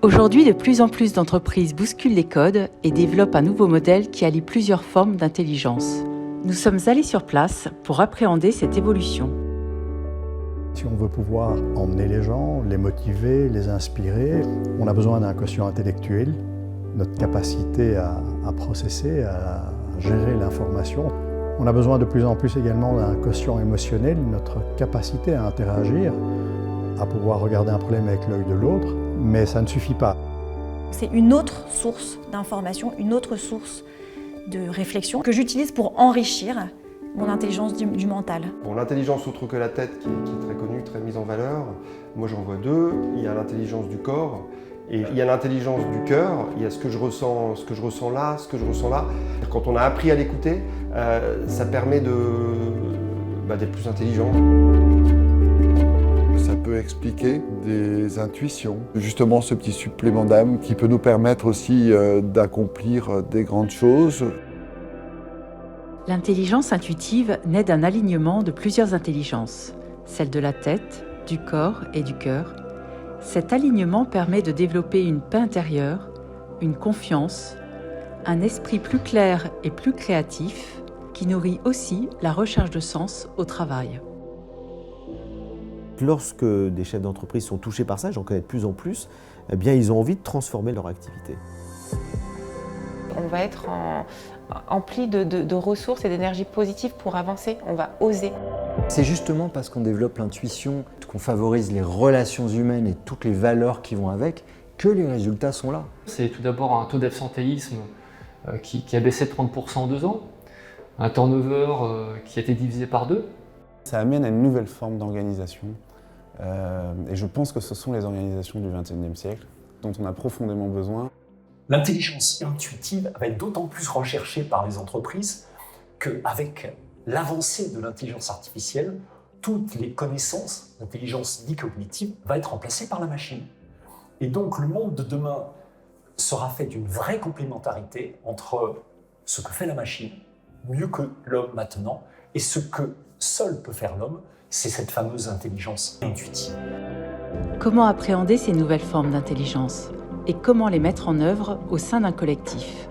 Aujourd'hui, de plus en plus d'entreprises bousculent les codes et développent un nouveau modèle qui allie plusieurs formes d'intelligence. Nous sommes allés sur place pour appréhender cette évolution. Si on veut pouvoir emmener les gens, les motiver, les inspirer, on a besoin d'un quotient intellectuel, notre capacité à processer, à gérer l'information. On a besoin de plus en plus également d'un quotient émotionnel, notre capacité à interagir, à pouvoir regarder un problème avec l'œil de l'autre, mais ça ne suffit pas. C'est une autre source d'information, une autre source de réflexion que j'utilise pour enrichir mon intelligence du mental. Bon, l'intelligence autre que la tête, qui est très connue, très mise en valeur, moi j'en vois deux. Il y a l'intelligence du corps et il y a l'intelligence du cœur. Il y a ce que je ressens là, ce que je ressens là. Quand on a appris à l'écouter, ça permet d'être plus intelligent. Ça peut expliquer des intuitions, justement ce petit supplément d'âme qui peut nous permettre aussi d'accomplir des grandes choses. L'intelligence intuitive naît d'un alignement de plusieurs intelligences, celle de la tête, du corps et du cœur. Cet alignement permet de développer une paix intérieure, une confiance, un esprit plus clair et plus créatif qui nourrit aussi la recherche de sens au travail. Lorsque des chefs d'entreprise sont touchés par ça, j'en connais de plus en plus, eh bien, ils ont envie de transformer leur activité. On va être empli de ressources et d'énergie positive pour avancer, on va oser. C'est justement parce qu'on développe l'intuition, qu'on favorise les relations humaines et toutes les valeurs qui vont avec, que les résultats sont là. C'est tout d'abord un taux d'absentéisme qui a baissé de 30% en 2 ans, un turnover qui a été divisé par 2. Ça amène à une nouvelle forme d'organisation et je pense que ce sont les organisations du XXIe siècle dont on a profondément besoin. L'intelligence intuitive va être d'autant plus recherchée par les entreprises qu'avec l'avancée de l'intelligence artificielle, toutes les connaissances d'intelligence dite cognitive vont être remplacées par la machine. Et donc le monde de demain sera fait d'une vraie complémentarité entre ce que fait la machine, mieux que l'homme maintenant, et ce que seul peut faire l'homme, c'est cette fameuse intelligence intuitive. Comment appréhender ces nouvelles formes d'intelligence et comment les mettre en œuvre au sein d'un collectif ?